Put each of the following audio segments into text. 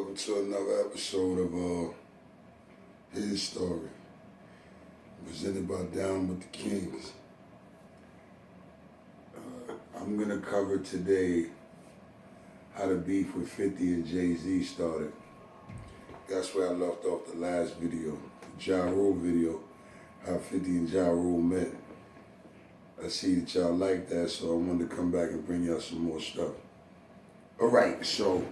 Welcome to another episode of His Story, presented by Down with the Kings. I'm going to cover today how the beef with 50 and Jayz started. That's where I left off the last video, the Jarule video, how 50 and Jarule met. I see that y'all like that, so I wanted to come back and bring y'all some more stuff. All right, so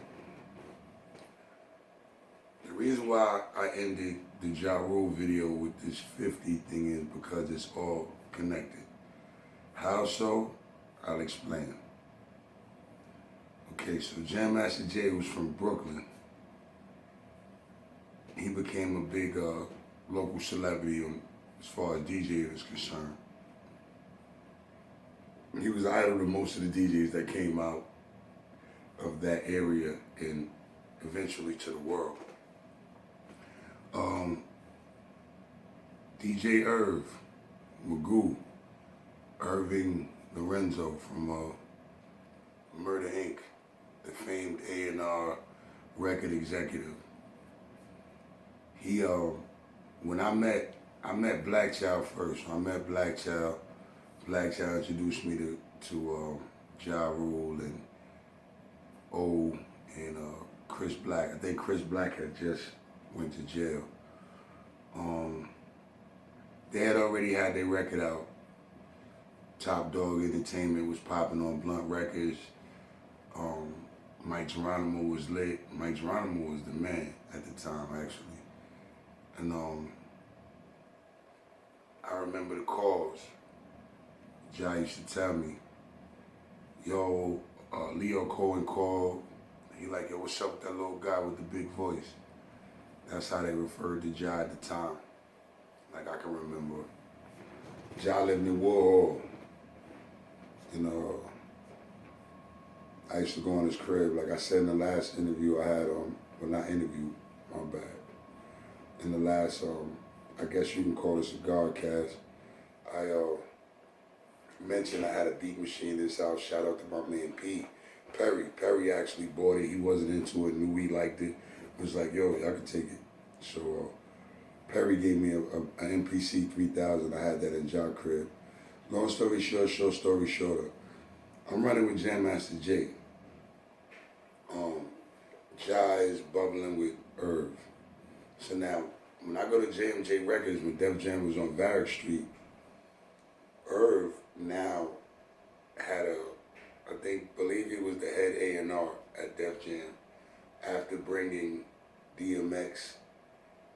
the reason why I ended the Jarule video with this 50 thing is because it's all connected. How so? I'll explain. Okay, so Jam Master Jay was from Brooklyn. He became a big local celebrity as far as DJ is concerned. He was idol to most of the DJs that came out of that area and eventually to the world. DJ Magoo, Irving Lorenzo from Murder Inc., the famed A&R record executive. He, when I met Black Child first. I met Black Child. Black Child introduced me to Jarule and O and Chris Black. I think Chris Black had just went to jail. They had already had their record out. Top Dog Entertainment was popping on Blunt Records. Mike Geronimo was lit. Mike Geronimo was the man at the time, actually. And I remember the calls. Jai used to tell me, yo, Leo Cohen called. He like, yo, what's up with that little guy with the big voice? That's how they referred to Jai at the time. Like I can remember. Jai lived in Warhol. I used to go on his crib. Like I said in the last interview I had, well not interview, my bad. In the last, I guess you can call it cigar cast, I mentioned I had a beat machine in this house. Shout out to my man P. Perry. Perry actually bought it. He wasn't into it, knew he liked it. Was like, yo, I can take it. So Perry gave me an MPC 3000. I had that in John crib. Long story short, short story shorter. I'm running with Jam Master Jay. Jayz bubbling with Irv. So now, when I go to JMJ Records, when Def Jam was on Varick Street, Irv now had believe he was the head A&R at Def Jam after bringing DMX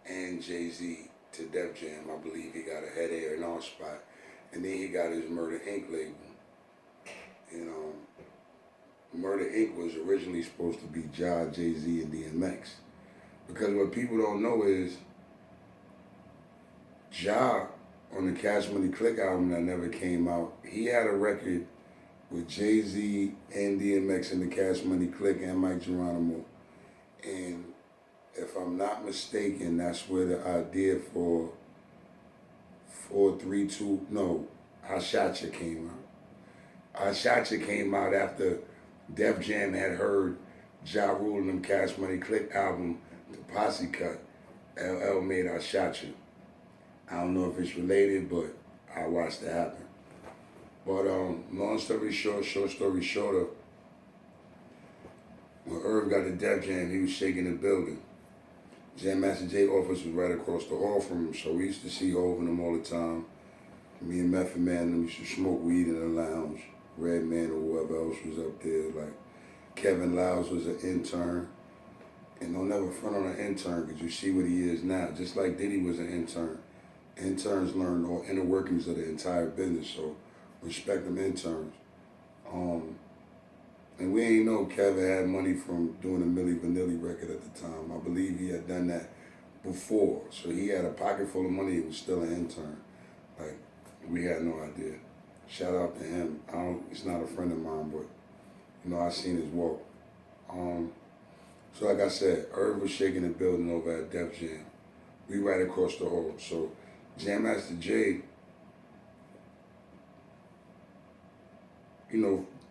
and Jay-Z to Def Jam. I believe he got a head A&R spot, and then he got his Murder Inc. label. Murder Inc. was originally supposed to be Ja, Jay-Z, and DMX. Because what people don't know is Ja, on the Cash Money Click album that never came out, he had a record with Jay-Z and DMX in the Cash Money Click and Mike Geronimo. And if I'm not mistaken, that's where the idea for 432, no, I Shot Ya came out. I Shot Ya came out after Def Jam had heard Jarule and them Cash Money Click album, the Posse cut. LL made I Shot Ya. I don't know if it's related, but I watched it happen. But long story short, short story shorter, when Irv got to Def Jam, he was shaking the building. Jam Master Jay office was right across the hall from him, so we used to see Hov and them all the time. Me and Method Man and them used to smoke weed in the lounge. Red Man or whoever else was up there. Like Kevin Lyles was an intern. And don't never front on an intern because you see what he is now. Just like Diddy was an intern. Interns learn all inner workings of the entire business, so respect them interns. And we ain't know Kevin had money from doing a Milli Vanilli record at the time. I believe he had done that before. So he had a pocket full of money and was still an intern. Like, we had no idea. Shout out to him. He's not a friend of mine, but I seen his walk. So like I said, Irv was shaking the building over at Def Jam. We right across the hall. So Jam Master Jay,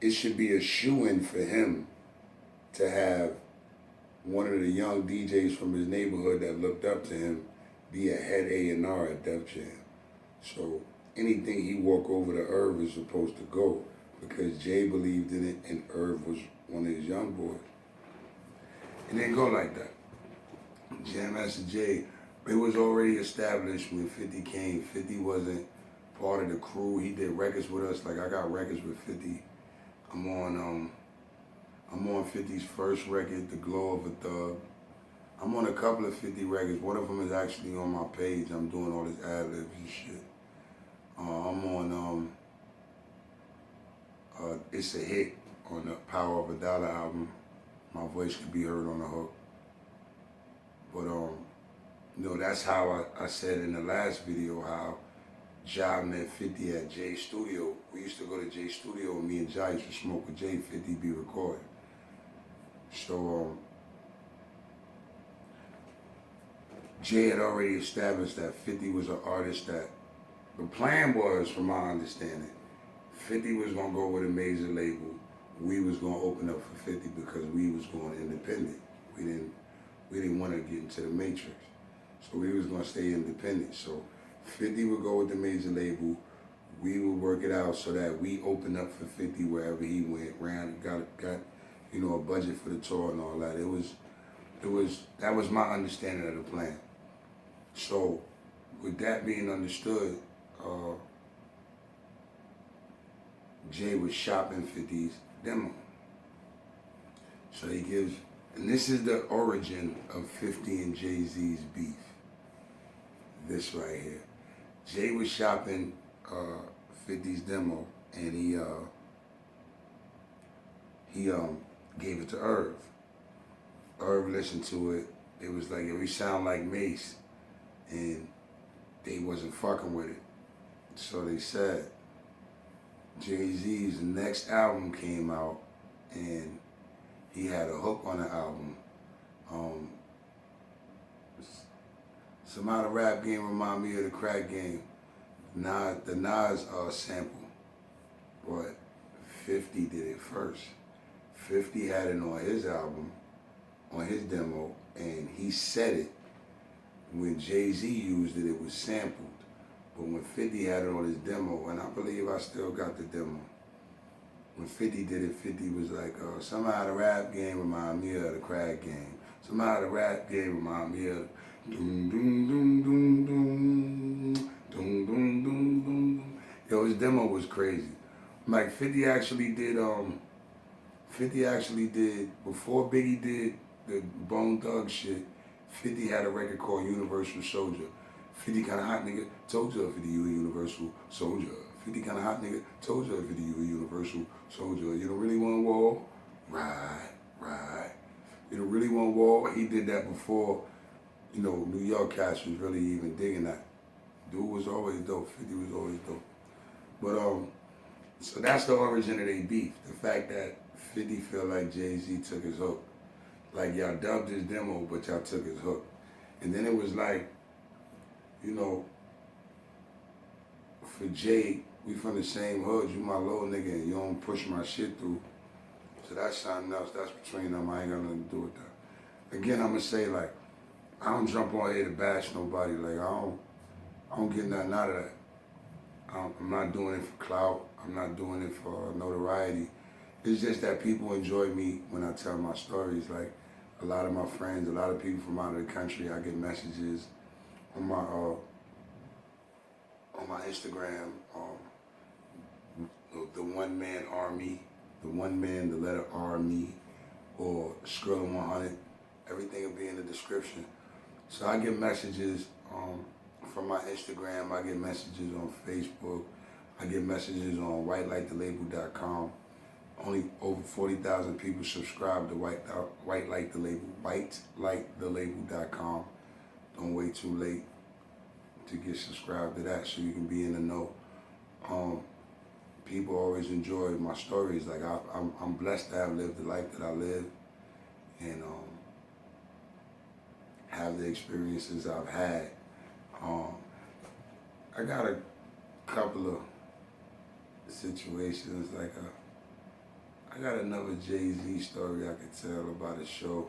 it should be a shoo-in for him to have one of the young DJs from his neighborhood that looked up to him be a head A&R at Def Jam. So anything he walk over to Irv is supposed to go because Jay believed in it and Irv was one of his young boys. It didn't go like that. Jam Master Jay, it was already established when 50 came. 50 wasn't part of the crew. He did records with us. Like I got records with 50. I'm on 50's first record, The Glow of a Thug. I'm on a couple of 50 records. One of them is actually on my page. I'm doing all this ad-libs and shit. I'm on It's a Hit on the Power of a Dollar album. My voice could be heard on the hook. But that's how I said in the last video how Ja met 50 at Jay's studio. We used to go to Jay's studio and me and Jayz used to smoke with Jay, 50 be recording. So Jay had already established that 50 was an artist that the plan was, from my understanding, 50 was gonna go with a major label. We was gonna open up for 50 because we was going independent. We didn't want to get into the matrix. So we was gonna stay independent. So 50 would go with the major label. We would work it out so that we opened up for 50 wherever he went, got a budget for the tour and all that. That was my understanding of the plan. So with that being understood, Jay was shopping 50's demo. So he gives, and this is the origin of 50 and Jay-Z's beef. This right here. Jay was shopping 50's demo and he gave it to Irv. Irv listened to it. It was like, we sound like Mace, and they wasn't fucking with it. So they said, Jay-Z's next album came out, and he had a hook on the album. Some out of rap game remind me of the crack game. The Nas sample, but 50 did it first. 50 had it on his album, on his demo, and he said it. When Jay-Z used it, it was sampled. But when 50 had it on his demo, and I believe I still got the demo, when 50 did it, 50 was like, somehow the rap game remind me of the crack game. Somehow the rap game remind me of doom, doom, doom, doom, doom, doom, doom, doom, doom. Yo, his demo was crazy. Like 50 actually did, before Biggie did the Bone Thug shit, 50 had a record called Universal Soldier. 50 kinda hot nigga, told you 50 you a universal soldier. 50 kinda hot nigga, told you 50 you a universal soldier. You don't really want war? Right. You don't really want war? He did that before, New York cats was really even digging that. Dude was always dope, 50 was always dope. But so that's the origin of their beef. The fact that 50 feel like Jay-Z took his hook. Like y'all dubbed his demo, but y'all took his hook. And then it was like, for Jay, we from the same hood, you my little nigga and you don't push my shit through. So that's something else, that's between them, I ain't got nothing to do with that. Again, I'm gonna say like, I don't jump on here to bash nobody, like I don't get nothing out of that. I'm not doing it for clout, I'm not doing it for notoriety. It's just that people enjoy me when I tell my stories. Like a lot of my friends, a lot of people from out of the country, I get messages on my Instagram, the One Man Army, the One Man, the letter R me, or Skrilla 100. Everything will be in the description. So I get messages from my Instagram. I get messages on Facebook. I get messages on whitelikethelabel.com. Only over 40,000 people subscribe to White Like the Label, whitelikethelabel.com. Don't wait too late to get subscribed to that so you can be in the know. People always enjoy my stories. Like I'm blessed to have lived the life that I live and have the experiences I've had. I got a couple of situations, I got another Jay-Z story I could tell about a show.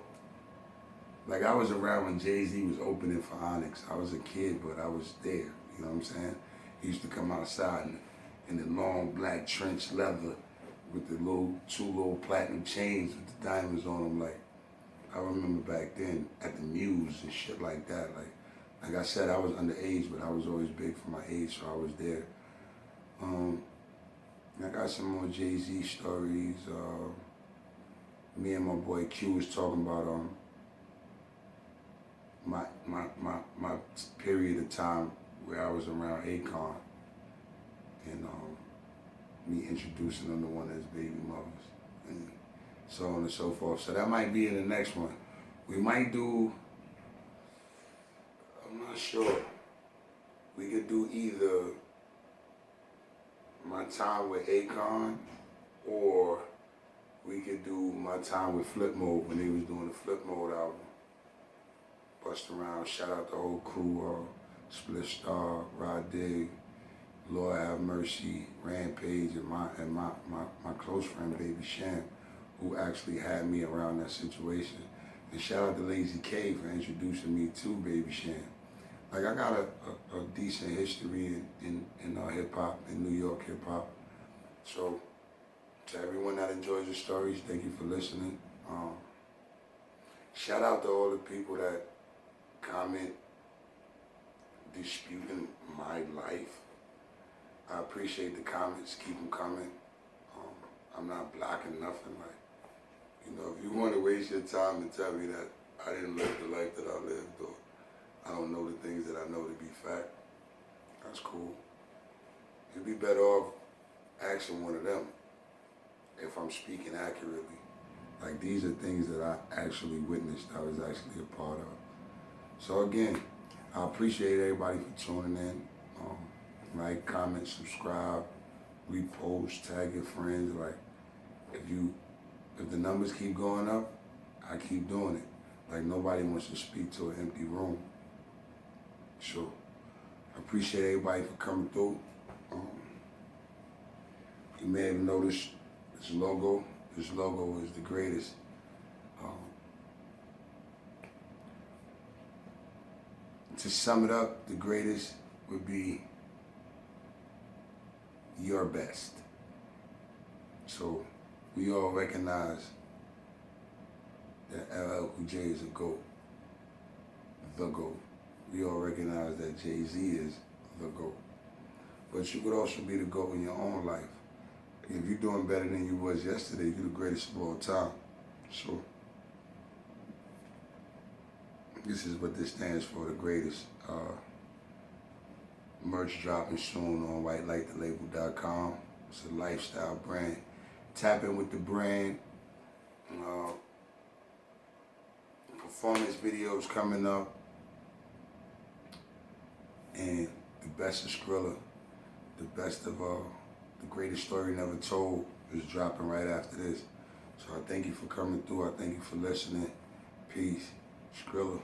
Like I was around when Jayz was opening for Onyx. I was a kid, but I was there. You know what I'm saying? He used to come outside in the long black trench leather with the two little platinum chains with the diamonds on them. Like I remember back then at the Muse and shit like that. Like I said, I was underage, but I was always big for my age, so I was there. I got some more Jayz stories. Me and my boy Q was talking about my period of time where I was around Akon and me introducing him to one of his baby mothers and so on and so forth. So that might be in the next one. We might do, I'm not sure. We could do either my time with Akon or we could do my time with Flip Mode when they was doing the Flip Mode album. Bust around, shout out the whole crew, Split Star, Rod Dig, Lord Have Mercy, Rampage, and my close friend Baby Sham, who actually had me around that situation. And shout out to Lazy K for introducing me to Baby Sham. Like I got a decent history in hip hop, in New York hip hop. So to everyone that enjoys the stories, thank you for listening. Shout out to all the people that comment disputing my life. I appreciate the comments, keep them coming. I'm not blocking nothing. Like, you know, if you want to waste your time and tell me that I didn't live the life that I lived or I don't know the things that I know to be fact, that's cool. You'd be better off asking one of them if I'm speaking accurately. Like these are things that I actually witnessed, I was actually a part of. So again, I appreciate everybody for tuning in. Like, comment, subscribe, repost, tag your friends. Like, if the numbers keep going up, I keep doing it. Like nobody wants to speak to an empty room. So I appreciate everybody for coming through. You may have noticed this logo. This logo is the greatest. To sum it up, the greatest would be your best. So we all recognize that LL Cool J is a GOAT, the GOAT. We all recognize that Jay-Z is the GOAT. But you could also be the GOAT in your own life. If you're doing better than you was yesterday, you're the greatest of all time. So this is what this stands for, the greatest. Merch dropping soon on whitelighthelabel.com. It's a lifestyle brand. Tap in with the brand. Performance videos coming up. And the best of Skrilla, the best of the greatest story never told is dropping right after this. So I thank you for coming through. I thank you for listening. Peace. Skrilla.